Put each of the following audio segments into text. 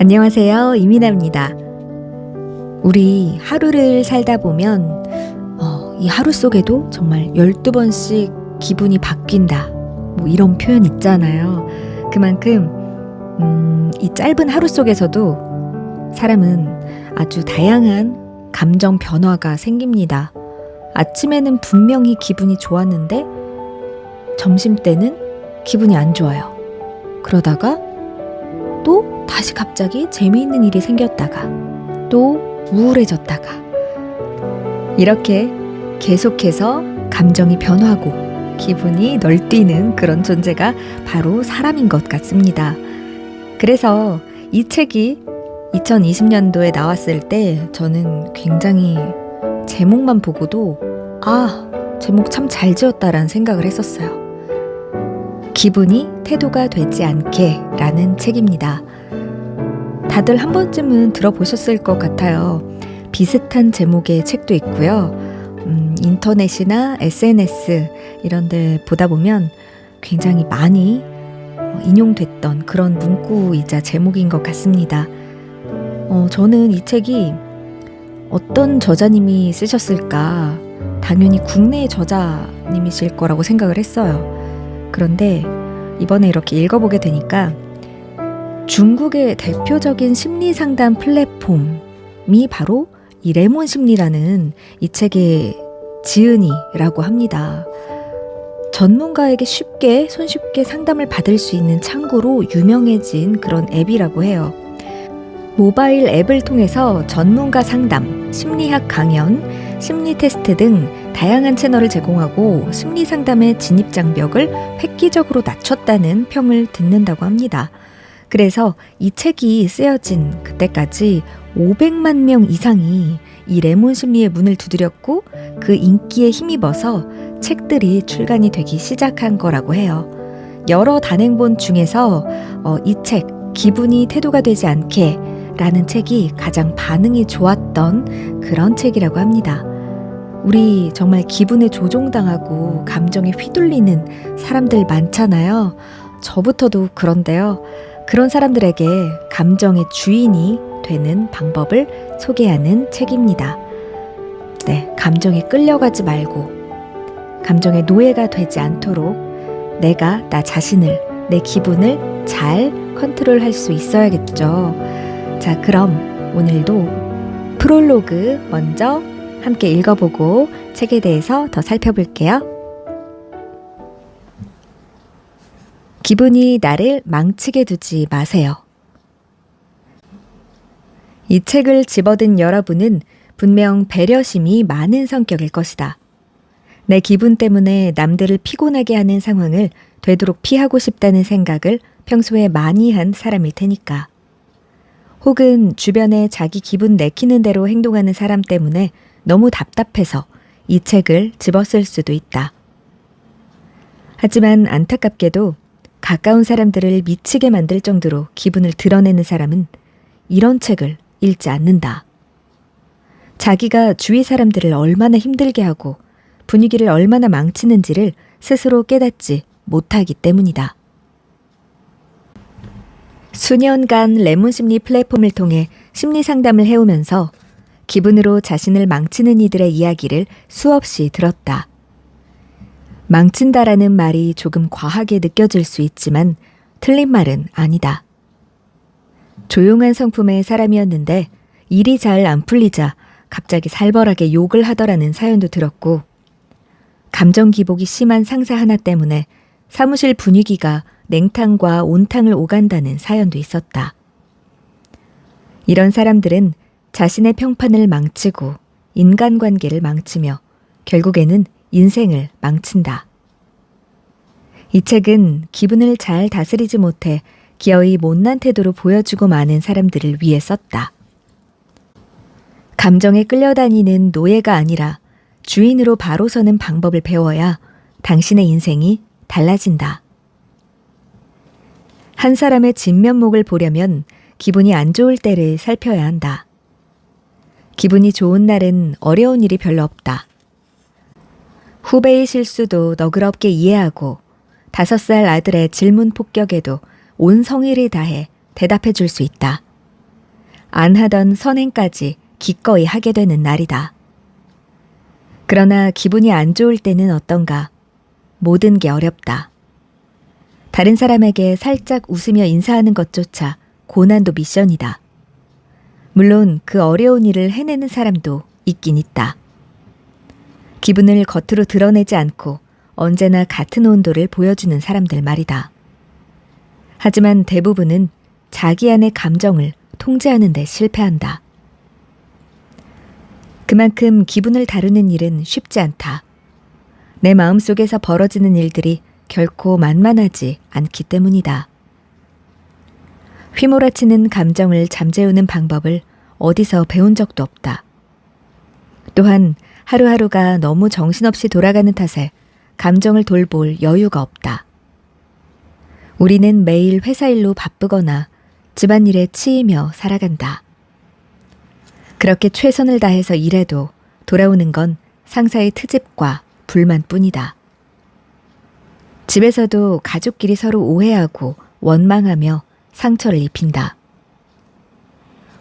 안녕하세요. 이민아입니다. 우리 하루를 살다 보면 이 하루 속에도 정말 12번씩 기분이 바뀐다. 뭐 이런 표현 있잖아요. 그만큼 이 짧은 하루 속에서도 사람은 아주 다양한 감정 변화가 생깁니다. 아침에는 분명히 기분이 좋았는데 점심때는 기분이 안 좋아요. 그러다가 또 다시 갑자기 재미있는 일이 생겼다가 또 우울해졌다가 이렇게 계속해서 감정이 변하고 기분이 널뛰는 그런 존재가 바로 사람인 것 같습니다. 그래서 이 책이 2020년도에 나왔을 때 저는 굉장히 제목만 보고도 제목 참 잘 지었다라는 생각을 했었어요. 기분이 태도가 되지 않게 라는 책입니다. 다들 한 번쯤은 들어보셨을 것 같아요. 비슷한 제목의 책도 있고요. 인터넷이나 SNS 이런 데 보다 보면 굉장히 많이 인용됐던 그런 문구이자 제목인 것 같습니다. 저는 이 책이 어떤 저자님이 쓰셨을까? 당연히 국내 저자님이실 거라고 생각을 했어요. 그런데 이번에 이렇게 읽어보게 되니까 중국의 대표적인 심리 상담 플랫폼이 바로 이 레몬 심리라는 이 책의 지은이라고 합니다. 전문가에게 손쉽게 상담을 받을 수 있는 창구로 유명해진 그런 앱이라고 해요. 모바일 앱을 통해서 전문가 상담, 심리학 강연, 심리 테스트 등 다양한 채널을 제공하고 심리 상담의 진입 장벽을 획기적으로 낮췄다는 평을 듣는다고 합니다. 그래서 이 책이 쓰여진 그때까지 500만 명 이상이 이 레몬 심리의 문을 두드렸고 그 인기에 힘입어서 책들이 출간이 되기 시작한 거라고 해요. 여러 단행본 중에서 이 책, 기분이 태도가 되지 않게 라는 책이 가장 반응이 좋았던 그런 책이라고 합니다. 우리 정말 기분에 조종당하고 감정에 휘둘리는 사람들 많잖아요. 저부터도 그런데요. 그런 사람들에게 감정의 주인이 되는 방법을 소개하는 책입니다. 네, 감정에 끌려가지 말고 감정의 노예가 되지 않도록 내가 나 자신을, 내 기분을 잘 컨트롤할 수 있어야겠죠. 자, 그럼 오늘도 프롤로그 먼저 함께 읽어보고 책에 대해서 더 살펴볼게요. 기분이 나를 망치게 두지 마세요. 이 책을 집어든 여러분은 분명 배려심이 많은 성격일 것이다. 내 기분 때문에 남들을 피곤하게 하는 상황을 되도록 피하고 싶다는 생각을 평소에 많이 한 사람일 테니까. 혹은 주변에 자기 기분 내키는 대로 행동하는 사람 때문에 너무 답답해서 이 책을 집었을 수도 있다. 하지만 안타깝게도 가까운 사람들을 미치게 만들 정도로 기분을 드러내는 사람은 이런 책을 읽지 않는다. 자기가 주위 사람들을 얼마나 힘들게 하고 분위기를 얼마나 망치는지를 스스로 깨닫지 못하기 때문이다. 수년간 레몬 심리 플랫폼을 통해 심리 상담을 해오면서 기분으로 자신을 망치는 이들의 이야기를 수없이 들었다. 망친다라는 말이 조금 과하게 느껴질 수 있지만 틀린 말은 아니다. 조용한 성품의 사람이었는데 일이 잘 안 풀리자 갑자기 살벌하게 욕을 하더라는 사연도 들었고, 감정 기복이 심한 상사 하나 때문에 사무실 분위기가 냉탕과 온탕을 오간다는 사연도 있었다. 이런 사람들은 자신의 평판을 망치고 인간관계를 망치며 결국에는 인생을 망친다. 이 책은 기분을 잘 다스리지 못해 기어이 못난 태도로 보여주고 마는 사람들을 위해 썼다. 감정에 끌려다니는 노예가 아니라 주인으로 바로 서는 방법을 배워야 당신의 인생이 달라진다. 한 사람의 진면목을 보려면 기분이 안 좋을 때를 살펴야 한다. 기분이 좋은 날은 어려운 일이 별로 없다. 후배의 실수도 너그럽게 이해하고 5살 아들의 질문 폭격에도 온 성의를 다해 대답해 줄 수 있다. 안 하던 선행까지 기꺼이 하게 되는 날이다. 그러나 기분이 안 좋을 때는 어떤가? 모든 게 어렵다. 다른 사람에게 살짝 웃으며 인사하는 것조차 고난도 미션이다. 물론 그 어려운 일을 해내는 사람도 있긴 있다. 기분을 겉으로 드러내지 않고 언제나 같은 온도를 보여주는 사람들 말이다. 하지만 대부분은 자기 안의 감정을 통제하는 데 실패한다. 그만큼 기분을 다루는 일은 쉽지 않다. 내 마음속에서 벌어지는 일들이 결코 만만하지 않기 때문이다. 휘몰아치는 감정을 잠재우는 방법을 어디서 배운 적도 없다. 또한 하루하루가 너무 정신없이 돌아가는 탓에 감정을 돌볼 여유가 없다. 우리는 매일 회사 일로 바쁘거나 집안일에 치이며 살아간다. 그렇게 최선을 다해서 일해도 돌아오는 건 상사의 트집과 불만뿐이다. 집에서도 가족끼리 서로 오해하고 원망하며 상처를 입힌다.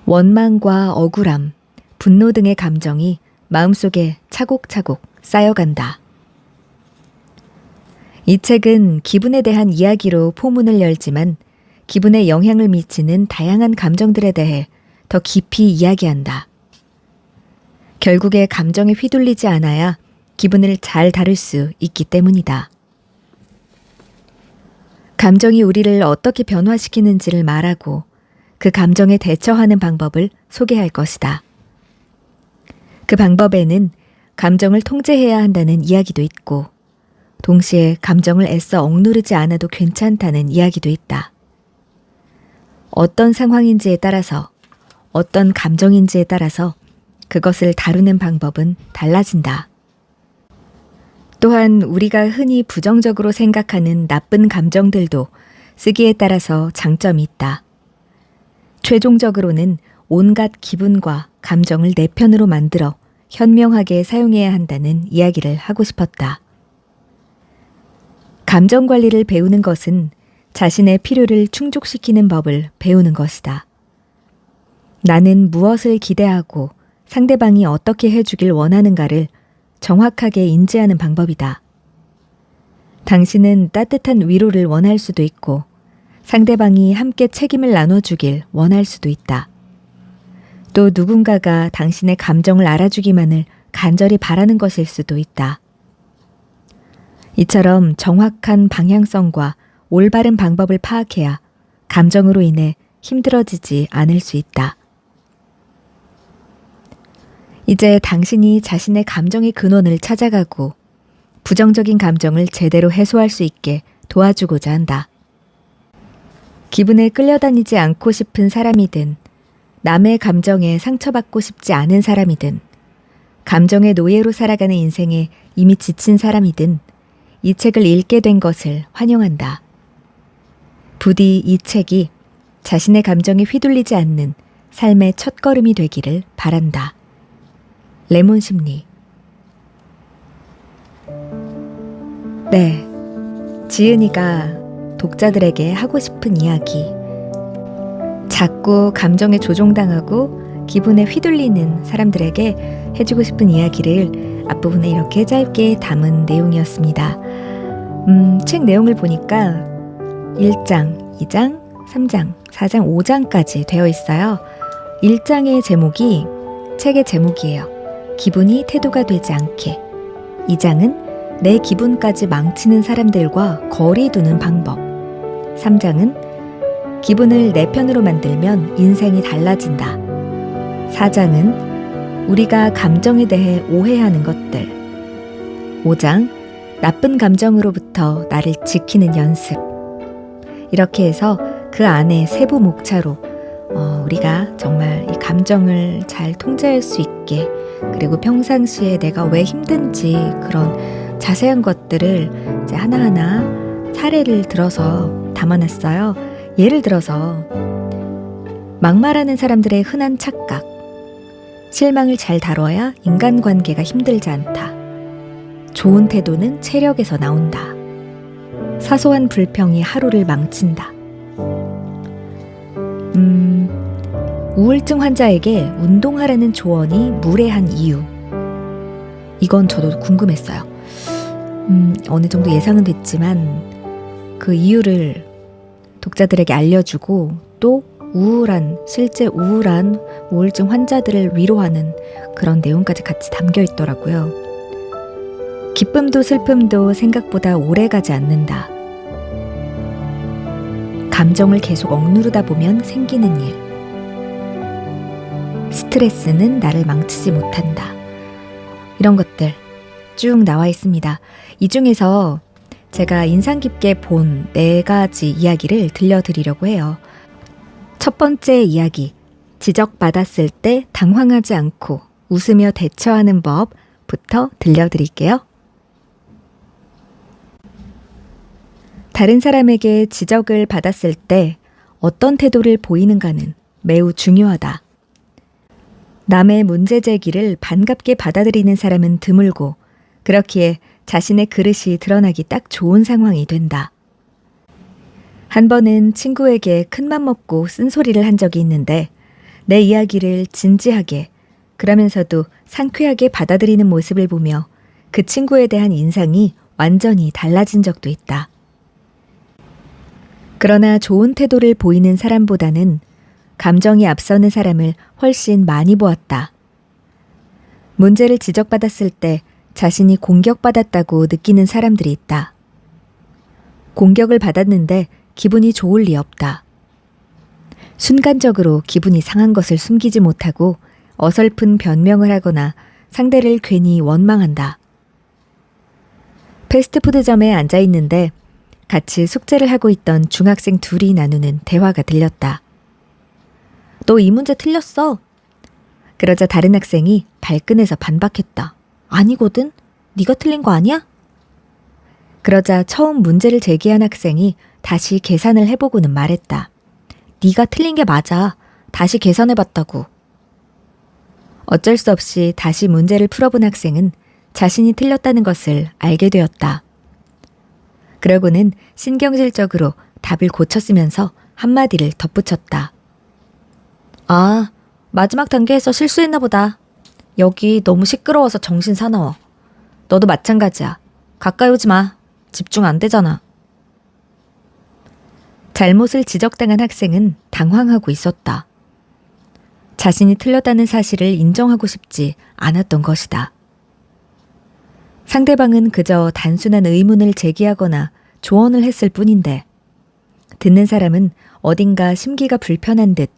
원망과 억울함, 분노 등의 감정이 마음속에 차곡차곡 쌓여간다. 이 책은 기분에 대한 이야기로 포문을 열지만 기분에 영향을 미치는 다양한 감정들에 대해 더 깊이 이야기한다. 결국에 감정에 휘둘리지 않아야 기분을 잘 다룰 수 있기 때문이다. 감정이 우리를 어떻게 변화시키는지를 말하고 그 감정에 대처하는 방법을 소개할 것이다. 그 방법에는 감정을 통제해야 한다는 이야기도 있고 동시에 감정을 애써 억누르지 않아도 괜찮다는 이야기도 있다. 어떤 상황인지에 따라서 어떤 감정인지에 따라서 그것을 다루는 방법은 달라진다. 또한 우리가 흔히 부정적으로 생각하는 나쁜 감정들도 쓰기에 따라서 장점이 있다. 최종적으로는 온갖 기분과 감정을 내 편으로 만들어 현명하게 사용해야 한다는 이야기를 하고 싶었다. 감정 관리를 배우는 것은 자신의 필요를 충족시키는 법을 배우는 것이다. 나는 무엇을 기대하고 상대방이 어떻게 해주길 원하는가를 정확하게 인지하는 방법이다. 당신은 따뜻한 위로를 원할 수도 있고 상대방이 함께 책임을 나눠주길 원할 수도 있다. 또 누군가가 당신의 감정을 알아주기만을 간절히 바라는 것일 수도 있다. 이처럼 정확한 방향성과 올바른 방법을 파악해야 감정으로 인해 힘들어지지 않을 수 있다. 이제 당신이 자신의 감정의 근원을 찾아가고 부정적인 감정을 제대로 해소할 수 있게 도와주고자 한다. 기분에 끌려다니지 않고 싶은 사람이든 남의 감정에 상처받고 싶지 않은 사람이든 감정의 노예로 살아가는 인생에 이미 지친 사람이든 이 책을 읽게 된 것을 환영한다. 부디 이 책이 자신의 감정에 휘둘리지 않는 삶의 첫걸음이 되기를 바란다. 레몬심리. 네, 지은이가 독자들에게 하고 싶은 이야기. 자꾸 감정에 조종당하고 기분에 휘둘리는 사람들에게 해주고 싶은 이야기를 앞부분에 이렇게 짧게 담은 내용이었습니다. 책 내용을 보니까 1장, 2장, 3장, 4장, 5장까지 되어 있어요. 1장의 제목이 책의 제목이에요. 기분이 태도가 되지 않게. 2장은 내 기분까지 망치는 사람들과 거리 두는 방법. 3장은 기분을 내 편으로 만들면 인생이 달라진다. 4장은 우리가 감정에 대해 오해하는 것들. 5장, 나쁜 감정으로부터 나를 지키는 연습. 이렇게 해서 그 안에 세부 목차로 우리가 정말 이 감정을 잘 통제할 수 있게, 그리고 평상시에 내가 왜 힘든지 그런 자세한 것들을 이제 하나하나 사례를 들어서 담아놨어요. 예를 들어서 막말하는 사람들의 흔한 착각. 실망을 잘 다뤄야 인간관계가 힘들지 않다. 좋은 태도는 체력에서 나온다. 사소한 불평이 하루를 망친다. 우울증 환자에게 운동하라는 조언이 무례한 이유. 이건 저도 궁금했어요. 어느 정도 예상은 됐지만 그 이유를 독자들에게 알려주고 또 실제 우울한 우울증 환자들을 위로하는 그런 내용까지 같이 담겨 있더라고요. 기쁨도 슬픔도 생각보다 오래 가지 않는다. 감정을 계속 억누르다 보면 생기는 일. 스트레스는 나를 망치지 못한다. 이런 것들 쭉 나와 있습니다. 이 중에서 제가 인상 깊게 본 4가지 이야기를 들려드리려고 해요. 첫 번째 이야기, 지적받았을 때 당황하지 않고 웃으며 대처하는 법부터 들려드릴게요. 다른 사람에게 지적을 받았을 때 어떤 태도를 보이는가는 매우 중요하다. 남의 문제 제기를 반갑게 받아들이는 사람은 드물고 그렇기에 자신의 그릇이 드러나기 딱 좋은 상황이 된다. 한 번은 친구에게 큰맘 먹고 쓴소리를 한 적이 있는데 내 이야기를 진지하게 그러면서도 상쾌하게 받아들이는 모습을 보며 그 친구에 대한 인상이 완전히 달라진 적도 있다. 그러나 좋은 태도를 보이는 사람보다는 감정이 앞서는 사람을 훨씬 많이 보았다. 문제를 지적받았을 때 자신이 공격받았다고 느끼는 사람들이 있다. 공격을 받았는데 기분이 좋을 리 없다. 순간적으로 기분이 상한 것을 숨기지 못하고 어설픈 변명을 하거나 상대를 괜히 원망한다. 패스트푸드점에 앉아 있는데 같이 숙제를 하고 있던 중학생 둘이 나누는 대화가 들렸다. 너 이 문제 틀렸어. 그러자 다른 학생이 발끈해서 반박했다. 아니거든. 네가 틀린 거 아니야? 그러자 처음 문제를 제기한 학생이 다시 계산을 해보고는 말했다. 네가 틀린 게 맞아. 다시 계산해봤다고. 어쩔 수 없이 다시 문제를 풀어본 학생은 자신이 틀렸다는 것을 알게 되었다. 그러고는 신경질적으로 답을 고쳤으면서 한마디를 덧붙였다. 아, 마지막 단계에서 실수했나 보다. 여기 너무 시끄러워서 정신 사나워. 너도 마찬가지야. 가까이 오지 마. 집중 안 되잖아. 잘못을 지적당한 학생은 당황하고 있었다. 자신이 틀렸다는 사실을 인정하고 싶지 않았던 것이다. 상대방은 그저 단순한 의문을 제기하거나 조언을 했을 뿐인데 듣는 사람은 어딘가 심기가 불편한 듯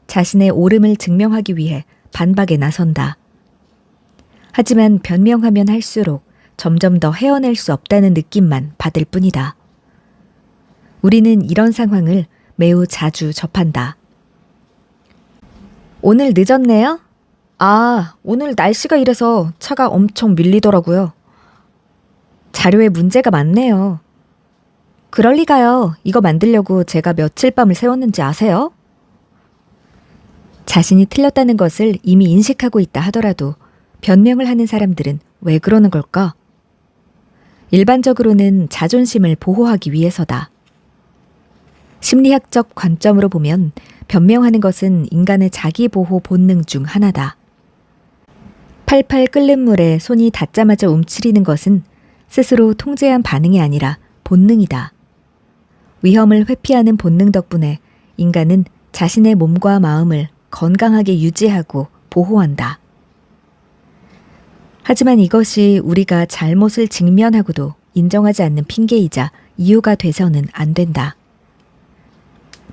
자신의 옳음을 증명하기 위해 반박에 나선다. 하지만 변명하면 할수록 점점 더 헤어낼 수 없다는 느낌만 받을 뿐이다. 우리는 이런 상황을 매우 자주 접한다. 오늘 늦었네요? 아, 오늘 날씨가 이래서 차가 엄청 밀리더라고요. 자료에 문제가 많네요. 그럴 리가요. 이거 만들려고 제가 며칠 밤을 새웠는지 아세요? 자신이 틀렸다는 것을 이미 인식하고 있다 하더라도 변명을 하는 사람들은 왜 그러는 걸까? 일반적으로는 자존심을 보호하기 위해서다. 심리학적 관점으로 보면 변명하는 것은 인간의 자기보호 본능 중 하나다. 팔팔 끓는 물에 손이 닿자마자 움츠리는 것은 스스로 통제한 반응이 아니라 본능이다. 위험을 회피하는 본능 덕분에 인간은 자신의 몸과 마음을 건강하게 유지하고 보호한다. 하지만 이것이 우리가 잘못을 직면하고도 인정하지 않는 핑계이자 이유가 돼서는 안 된다.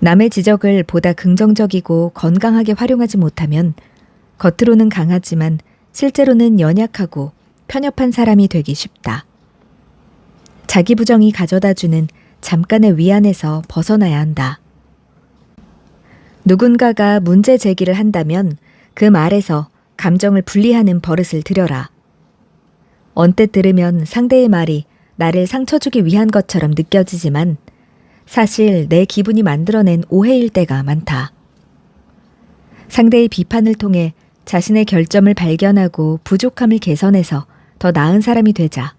남의 지적을 보다 긍정적이고 건강하게 활용하지 못하면 겉으로는 강하지만 실제로는 연약하고 편협한 사람이 되기 쉽다. 자기 부정이 가져다주는 잠깐의 위안에서 벗어나야 한다. 누군가가 문제 제기를 한다면 그 말에서 감정을 분리하는 버릇을 들여라. 언뜻 들으면 상대의 말이 나를 상처 주기 위한 것처럼 느껴지지만 사실 내 기분이 만들어낸 오해일 때가 많다. 상대의 비판을 통해 자신의 결점을 발견하고 부족함을 개선해서 더 나은 사람이 되자.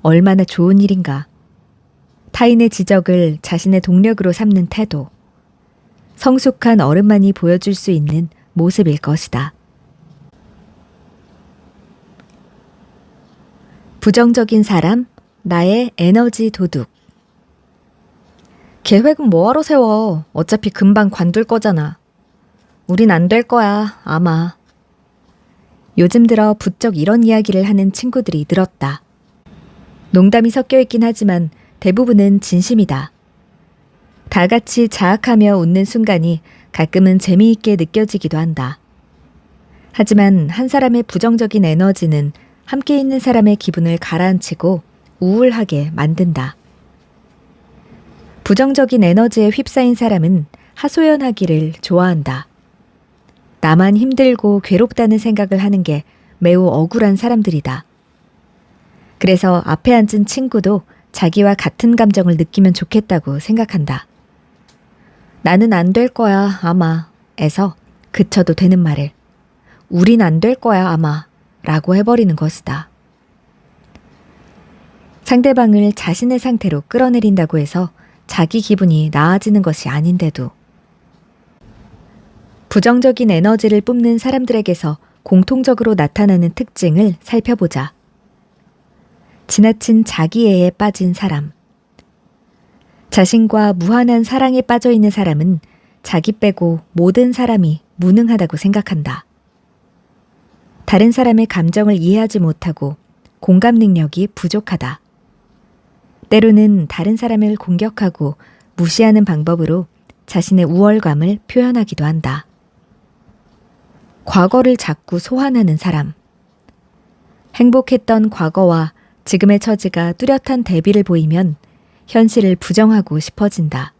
얼마나 좋은 일인가. 타인의 지적을 자신의 동력으로 삼는 태도. 성숙한 어른만이 보여줄 수 있는 모습일 것이다. 부정적인 사람, 나의 에너지 도둑. 계획은 뭐하러 세워? 어차피 금방 관둘 거잖아. 우린 안 될 거야, 아마. 요즘 들어 부쩍 이런 이야기를 하는 친구들이 늘었다. 농담이 섞여 있긴 하지만 대부분은 진심이다. 다 같이 자학하며 웃는 순간이 가끔은 재미있게 느껴지기도 한다. 하지만 한 사람의 부정적인 에너지는 함께 있는 사람의 기분을 가라앉히고 우울하게 만든다. 부정적인 에너지에 휩싸인 사람은 하소연하기를 좋아한다. 나만 힘들고 괴롭다는 생각을 하는 게 매우 억울한 사람들이다. 그래서 앞에 앉은 친구도 자기와 같은 감정을 느끼면 좋겠다고 생각한다. 나는 안 될 거야, 아마, 에서 그쳐도 되는 말을 우린 안 될 거야, 아마, 라고 해버리는 것이다. 상대방을 자신의 상태로 끌어내린다고 해서 자기 기분이 나아지는 것이 아닌데도 부정적인 에너지를 뿜는 사람들에게서 공통적으로 나타나는 특징을 살펴보자. 지나친 자기애에 빠진 사람. 자신과 무한한 사랑에 빠져 있는 사람은 자기 빼고 모든 사람이 무능하다고 생각한다. 다른 사람의 감정을 이해하지 못하고 공감 능력이 부족하다. 때로는 다른 사람을 공격하고 무시하는 방법으로 자신의 우월감을 표현하기도 한다. 과거를 자꾸 소환하는 사람. 행복했던 과거와 지금의 처지가 뚜렷한 대비를 보이면 현실을 부정하고 싶어진다.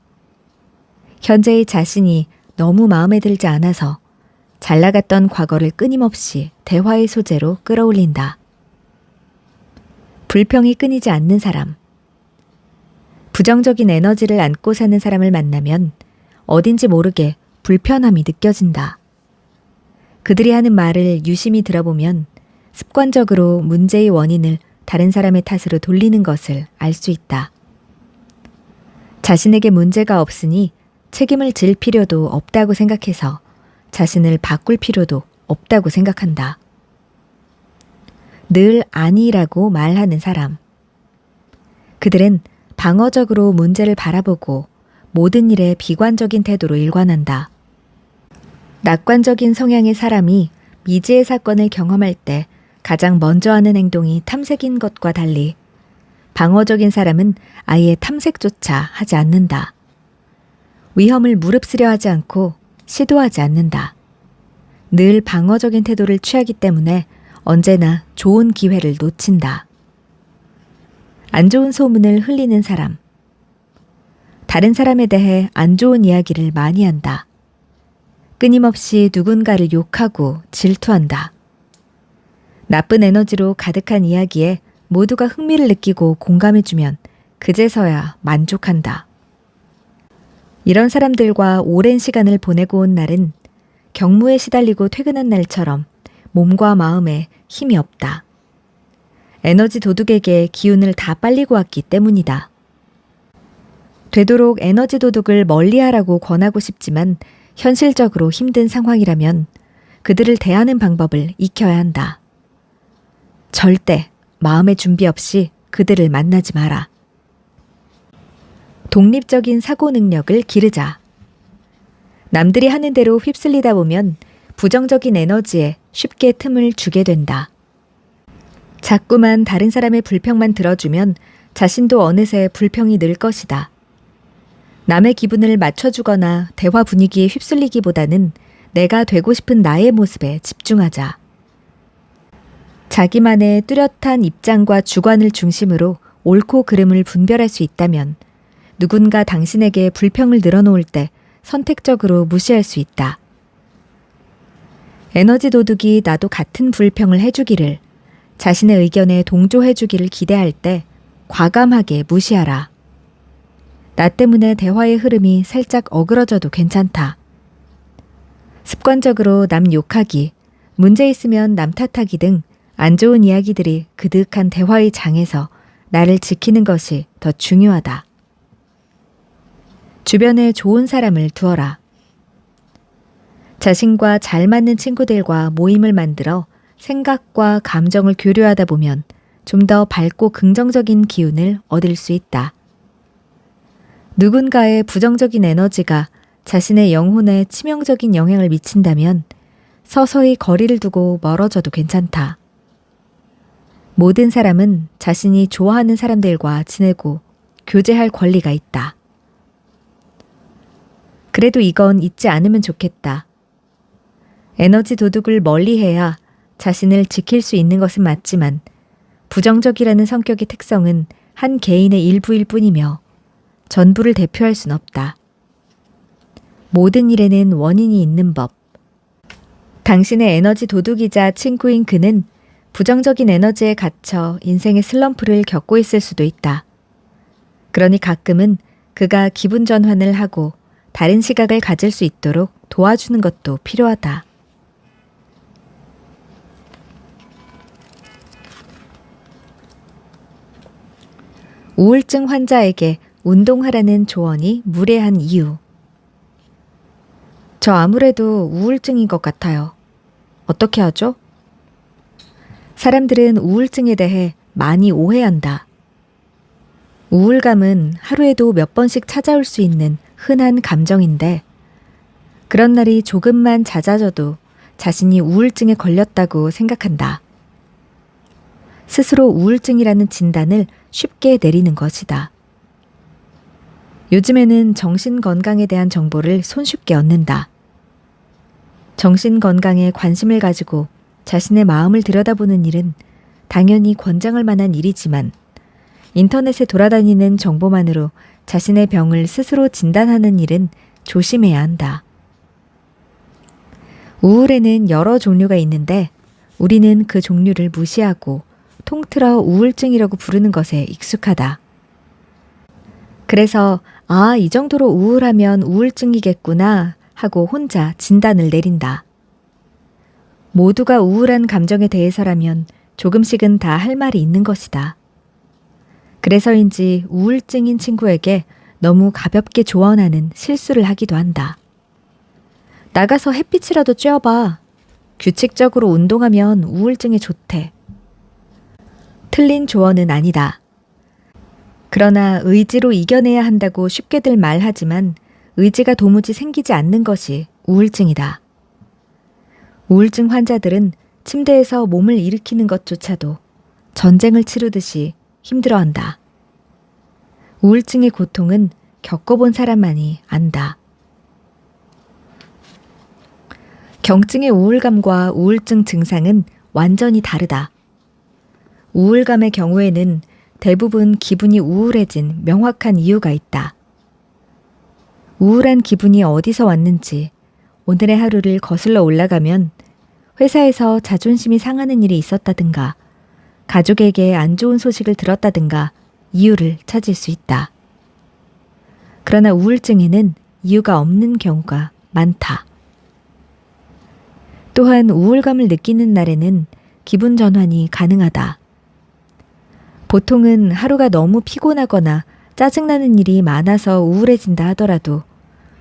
현재의 자신이 너무 마음에 들지 않아서 잘 나갔던 과거를 끊임없이 대화의 소재로 끌어올린다. 불평이 끊이지 않는 사람. 부정적인 에너지를 안고 사는 사람을 만나면 어딘지 모르게 불편함이 느껴진다. 그들이 하는 말을 유심히 들어보면 습관적으로 문제의 원인을 다른 사람의 탓으로 돌리는 것을 알 수 있다. 자신에게 문제가 없으니 책임을 질 필요도 없다고 생각해서 자신을 바꿀 필요도 없다고 생각한다. 늘 아니라고 말하는 사람. 그들은 방어적으로 문제를 바라보고 모든 일에 비관적인 태도로 일관한다. 낙관적인 성향의 사람이 미지의 사건을 경험할 때 가장 먼저 하는 행동이 탐색인 것과 달리 방어적인 사람은 아예 탐색조차 하지 않는다. 위험을 무릅쓰려 하지 않고 시도하지 않는다. 늘 방어적인 태도를 취하기 때문에 언제나 좋은 기회를 놓친다. 안 좋은 소문을 흘리는 사람. 다른 사람에 대해 안 좋은 이야기를 많이 한다. 끊임없이 누군가를 욕하고 질투한다. 나쁜 에너지로 가득한 이야기에 모두가 흥미를 느끼고 공감해주면 그제서야 만족한다. 이런 사람들과 오랜 시간을 보내고 온 날은 경무에 시달리고 퇴근한 날처럼 몸과 마음에 힘이 없다. 에너지 도둑에게 기운을 다 빨리고 왔기 때문이다. 되도록 에너지 도둑을 멀리하라고 권하고 싶지만 현실적으로 힘든 상황이라면 그들을 대하는 방법을 익혀야 한다. 절대 마음의 준비 없이 그들을 만나지 마라. 독립적인 사고 능력을 기르자. 남들이 하는 대로 휩쓸리다 보면 부정적인 에너지에 쉽게 틈을 주게 된다. 자꾸만 다른 사람의 불평만 들어주면 자신도 어느새 불평이 늘 것이다. 남의 기분을 맞춰주거나 대화 분위기에 휩쓸리기보다는 내가 되고 싶은 나의 모습에 집중하자. 자기만의 뚜렷한 입장과 주관을 중심으로 옳고 그름을 분별할 수 있다면 누군가 당신에게 불평을 늘어놓을 때 선택적으로 무시할 수 있다. 에너지 도둑이 나도 같은 불평을 해주기를, 자신의 의견에 동조해주기를 기대할 때 과감하게 무시하라. 나 때문에 대화의 흐름이 살짝 어그러져도 괜찮다. 습관적으로 남 욕하기, 문제 있으면 남 탓하기 등 안 좋은 이야기들이 그득한 대화의 장에서 나를 지키는 것이 더 중요하다. 주변에 좋은 사람을 두어라. 자신과 잘 맞는 친구들과 모임을 만들어 생각과 감정을 교류하다 보면 좀 더 밝고 긍정적인 기운을 얻을 수 있다. 누군가의 부정적인 에너지가 자신의 영혼에 치명적인 영향을 미친다면 서서히 거리를 두고 멀어져도 괜찮다. 모든 사람은 자신이 좋아하는 사람들과 지내고 교제할 권리가 있다. 그래도 이건 잊지 않으면 좋겠다. 에너지 도둑을 멀리해야 자신을 지킬 수 있는 것은 맞지만 부정적이라는 성격의 특성은 한 개인의 일부일 뿐이며 전부를 대표할 순 없다. 모든 일에는 원인이 있는 법. 당신의 에너지 도둑이자 친구인 그는 부정적인 에너지에 갇혀 인생의 슬럼프를 겪고 있을 수도 있다. 그러니 가끔은 그가 기분 전환을 하고 다른 시각을 가질 수 있도록 도와주는 것도 필요하다. 우울증 환자에게 운동하라는 조언이 무례한 이유. 저 아무래도 우울증인 것 같아요. 어떻게 하죠? 사람들은 우울증에 대해 많이 오해한다. 우울감은 하루에도 몇 번씩 찾아올 수 있는 흔한 감정인데 그런 날이 조금만 잦아져도 자신이 우울증에 걸렸다고 생각한다. 스스로 우울증이라는 진단을 쉽게 내리는 것이다. 요즘에는 정신건강에 대한 정보를 손쉽게 얻는다. 정신건강에 관심을 가지고 자신의 마음을 들여다보는 일은 당연히 권장할 만한 일이지만 인터넷에 돌아다니는 정보만으로 자신의 병을 스스로 진단하는 일은 조심해야 한다. 우울에는 여러 종류가 있는데 우리는 그 종류를 무시하고 통틀어 우울증이라고 부르는 것에 익숙하다. 그래서 이 정도로 우울하면 우울증이겠구나 하고 혼자 진단을 내린다. 모두가 우울한 감정에 대해서라면 조금씩은 다 할 말이 있는 것이다. 그래서인지 우울증인 친구에게 너무 가볍게 조언하는 실수를 하기도 한다. 나가서 햇빛이라도 쬐어봐. 규칙적으로 운동하면 우울증에 좋대. 틀린 조언은 아니다. 그러나 의지로 이겨내야 한다고 쉽게들 말하지만 의지가 도무지 생기지 않는 것이 우울증이다. 우울증 환자들은 침대에서 몸을 일으키는 것조차도 전쟁을 치르듯이 힘들어한다. 우울증의 고통은 겪어본 사람만이 안다. 경증의 우울감과 우울증 증상은 완전히 다르다. 우울감의 경우에는 대부분 기분이 우울해진 명확한 이유가 있다. 우울한 기분이 어디서 왔는지 오늘의 하루를 거슬러 올라가면 회사에서 자존심이 상하는 일이 있었다든가 가족에게 안 좋은 소식을 들었다든가 이유를 찾을 수 있다. 그러나 우울증에는 이유가 없는 경우가 많다. 또한 우울감을 느끼는 날에는 기분 전환이 가능하다. 보통은 하루가 너무 피곤하거나 짜증나는 일이 많아서 우울해진다 하더라도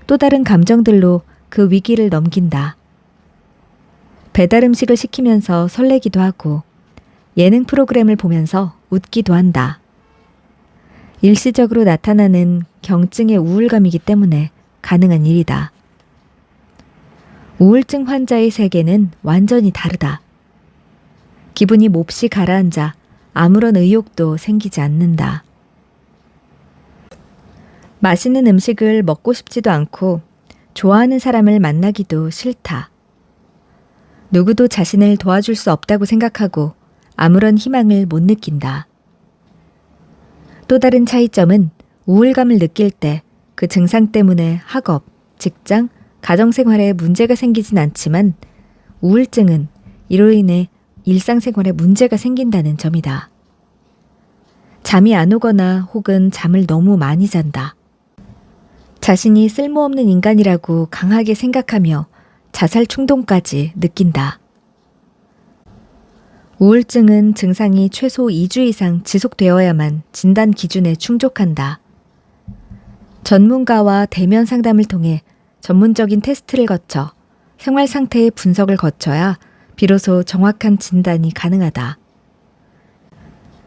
또 다른 감정들로 그 위기를 넘긴다. 배달 음식을 시키면서 설레기도 하고 예능 프로그램을 보면서 웃기도 한다. 일시적으로 나타나는 경증의 우울감이기 때문에 가능한 일이다. 우울증 환자의 세계는 완전히 다르다. 기분이 몹시 가라앉아 아무런 의욕도 생기지 않는다. 맛있는 음식을 먹고 싶지도 않고 좋아하는 사람을 만나기도 싫다. 누구도 자신을 도와줄 수 없다고 생각하고 아무런 희망을 못 느낀다. 또 다른 차이점은 우울감을 느낄 때 그 증상 때문에 학업, 직장, 가정생활에 문제가 생기진 않지만 우울증은 이로 인해 일상생활에 문제가 생긴다는 점이다. 잠이 안 오거나 혹은 잠을 너무 많이 잔다. 자신이 쓸모없는 인간이라고 강하게 생각하며 자살 충동까지 느낀다. 우울증은 증상이 최소 2주 이상 지속되어야만 진단 기준에 충족한다. 전문가와 대면 상담을 통해 전문적인 테스트를 거쳐 생활 상태의 분석을 거쳐야 비로소 정확한 진단이 가능하다.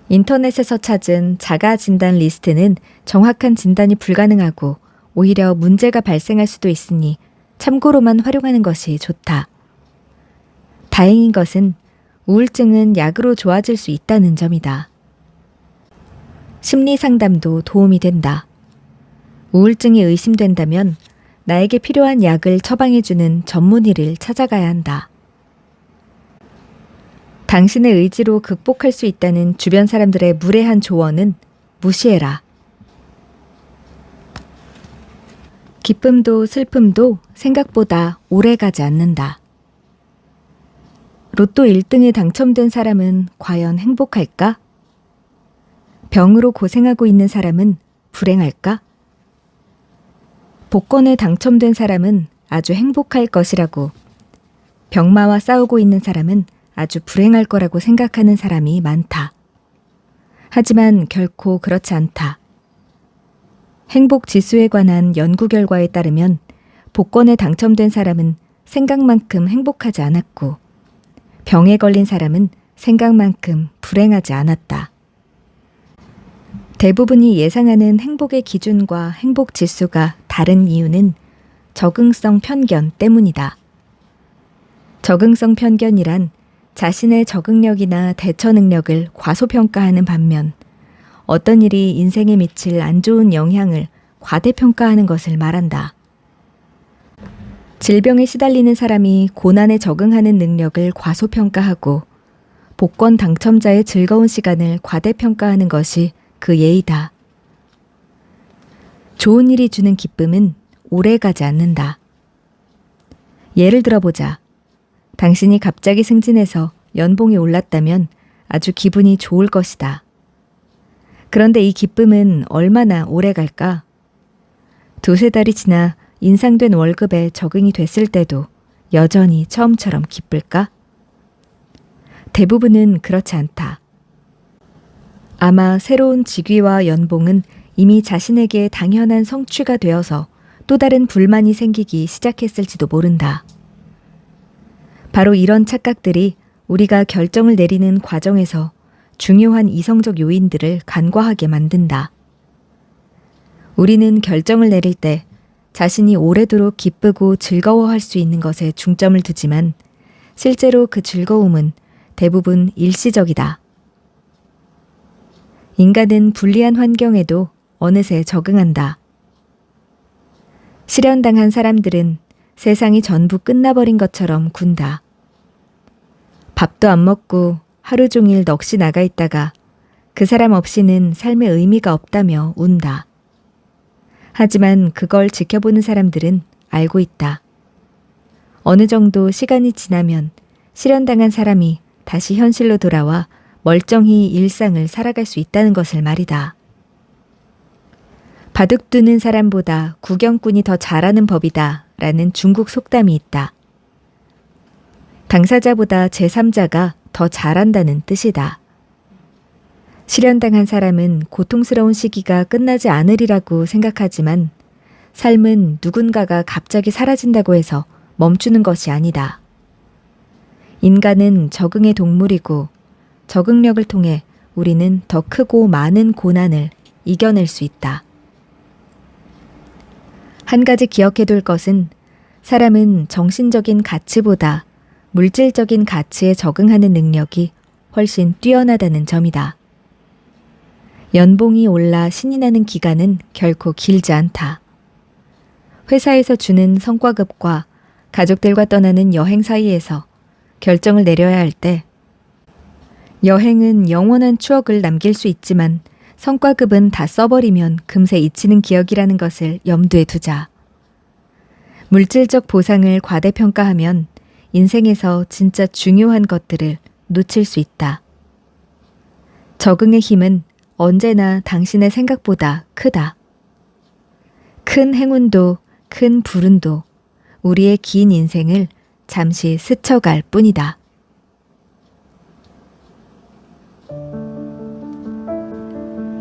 인터넷에서 찾은 자가 진단 리스트는 정확한 진단이 불가능하고 오히려 문제가 발생할 수도 있으니 참고로만 활용하는 것이 좋다. 다행인 것은 우울증은 약으로 좋아질 수 있다는 점이다. 심리 상담도 도움이 된다. 우울증이 의심된다면 나에게 필요한 약을 처방해주는 전문의를 찾아가야 한다. 당신의 의지로 극복할 수 있다는 주변 사람들의 무례한 조언은 무시해라. 기쁨도 슬픔도 생각보다 오래가지 않는다. 로또 1등에 당첨된 사람은 과연 행복할까? 병으로 고생하고 있는 사람은 불행할까? 복권에 당첨된 사람은 아주 행복할 것이라고, 병마와 싸우고 있는 사람은 아주 불행할 거라고 생각하는 사람이 많다. 하지만 결코 그렇지 않다. 행복 지수에 관한 연구 결과에 따르면 복권에 당첨된 사람은 생각만큼 행복하지 않았고, 병에 걸린 사람은 생각만큼 불행하지 않았다. 대부분이 예상하는 행복의 기준과 행복 지수가 다른 이유는 적응성 편견 때문이다. 적응성 편견이란 자신의 적응력이나 대처 능력을 과소평가하는 반면 어떤 일이 인생에 미칠 안 좋은 영향을 과대평가하는 것을 말한다. 질병에 시달리는 사람이 고난에 적응하는 능력을 과소평가하고 복권 당첨자의 즐거운 시간을 과대평가하는 것이 그 예이다. 좋은 일이 주는 기쁨은 오래가지 않는다. 예를 들어보자. 당신이 갑자기 승진해서 연봉이 올랐다면 아주 기분이 좋을 것이다. 그런데 이 기쁨은 얼마나 오래 갈까? 두세 달이 지나 인상된 월급에 적응이 됐을 때도 여전히 처음처럼 기쁠까? 대부분은 그렇지 않다. 아마 새로운 직위와 연봉은 이미 자신에게 당연한 성취가 되어서 또 다른 불만이 생기기 시작했을지도 모른다. 바로 이런 착각들이 우리가 결정을 내리는 과정에서 중요한 이성적 요인들을 간과하게 만든다. 우리는 결정을 내릴 때 자신이 오래도록 기쁘고 즐거워할 수 있는 것에 중점을 두지만 실제로 그 즐거움은 대부분 일시적이다. 인간은 불리한 환경에도 어느새 적응한다. 실현당한 사람들은 세상이 전부 끝나버린 것처럼 군다. 밥도 안 먹고 하루 종일 넋이 나가 있다가 그 사람 없이는 삶의 의미가 없다며 운다. 하지만 그걸 지켜보는 사람들은 알고 있다. 어느 정도 시간이 지나면 실현당한 사람이 다시 현실로 돌아와 멀쩡히 일상을 살아갈 수 있다는 것을 말이다. 바둑 두는 사람보다 구경꾼이 더 잘하는 법이다 라는 중국 속담이 있다. 당사자보다 제3자가 더 잘한다는 뜻이다. 실현당한 사람은 고통스러운 시기가 끝나지 않으리라고 생각하지만 삶은 누군가가 갑자기 사라진다고 해서 멈추는 것이 아니다. 인간은 적응의 동물이고 적응력을 통해 우리는 더 크고 많은 고난을 이겨낼 수 있다. 한 가지 기억해둘 것은 사람은 정신적인 가치보다 물질적인 가치에 적응하는 능력이 훨씬 뛰어나다는 점이다. 연봉이 올라 신이 나는 기간은 결코 길지 않다. 회사에서 주는 성과급과 가족들과 떠나는 여행 사이에서 결정을 내려야 할 때 여행은 영원한 추억을 남길 수 있지만 성과급은 다 써버리면 금세 잊히는 기억이라는 것을 염두에 두자. 물질적 보상을 과대평가하면 인생에서 진짜 중요한 것들을 놓칠 수 있다. 적응의 힘은 언제나 당신의 생각보다 크다. 큰 행운도 큰 불운도 우리의 긴 인생을 잠시 스쳐갈 뿐이다.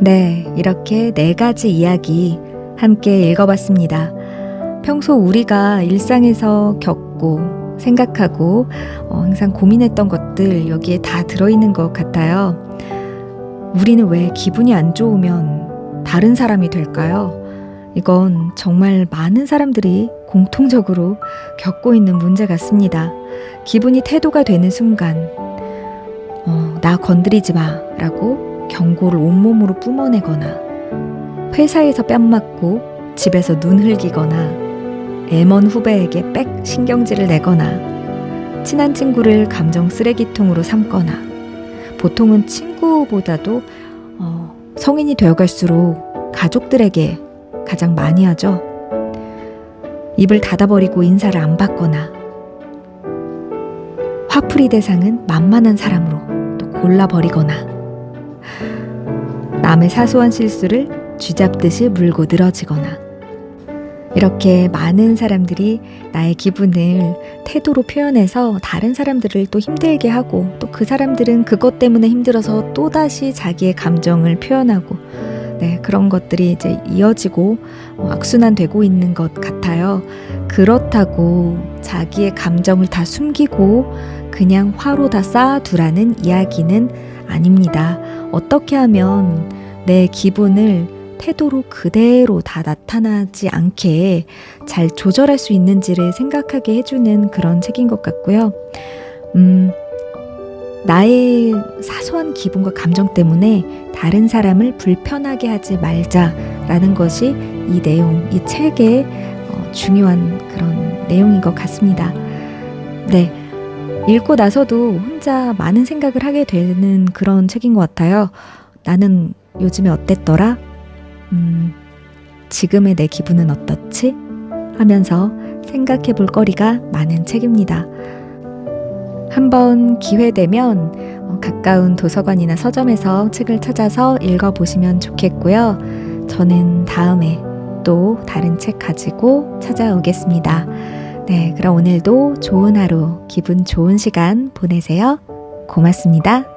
네, 이렇게 4가지 이야기 함께 읽어봤습니다. 평소 우리가 일상에서 겪고 생각하고 항상 고민했던 것들 여기에 다 들어있는 것 같아요. 우리는 왜 기분이 안 좋으면 다른 사람이 될까요? 이건 정말 많은 사람들이 공통적으로 겪고 있는 문제 같습니다. 기분이 태도가 되는 순간 나 건드리지 마 라고 경고를 온몸으로 뿜어내거나, 회사에서 뺨 맞고 집에서 눈 흘기거나, M1 후배에게 백 신경질을 내거나, 친한 친구를 감정 쓰레기통으로 삼거나, 보통은 친구보다도 성인이 되어갈수록 가족들에게 가장 많이 하죠. 입을 닫아버리고 인사를 안 받거나, 화풀이 대상은 만만한 사람으로 또 골라버리거나, 남의 사소한 실수를 쥐잡듯이 물고 늘어지거나, 이렇게 많은 사람들이 나의 기분을 태도로 표현해서 다른 사람들을 또 힘들게 하고, 또 그 사람들은 그것 때문에 힘들어서 또다시 자기의 감정을 표현하고, 그런 것들이 이제 이어지고 악순환되고 있는 것 같아요. 그렇다고 자기의 감정을 다 숨기고 그냥 화로 다 쌓아두라는 이야기는 아닙니다. 어떻게 하면 내 기분을 태도로 그대로 다 나타나지 않게 잘 조절할 수 있는지를 생각하게 해주는 그런 책인 것 같고요. 나의 사소한 기분과 감정 때문에 다른 사람을 불편하게 하지 말자라는 것이 이 내용, 이 책의 중요한 그런 내용인 것 같습니다. 읽고 나서도 혼자 많은 생각을 하게 되는 그런 책인 것 같아요. 나는 요즘에 어땠더라? 지금의 내 기분은 어떻지? 하면서 생각해 볼 거리가 많은 책입니다. 한번 기회되면 가까운 도서관이나 서점에서 책을 찾아서 읽어보시면 좋겠고요. 저는 다음에 또 다른 책 가지고 찾아오겠습니다. 그럼 오늘도 좋은 하루, 기분 좋은 시간 보내세요. 고맙습니다.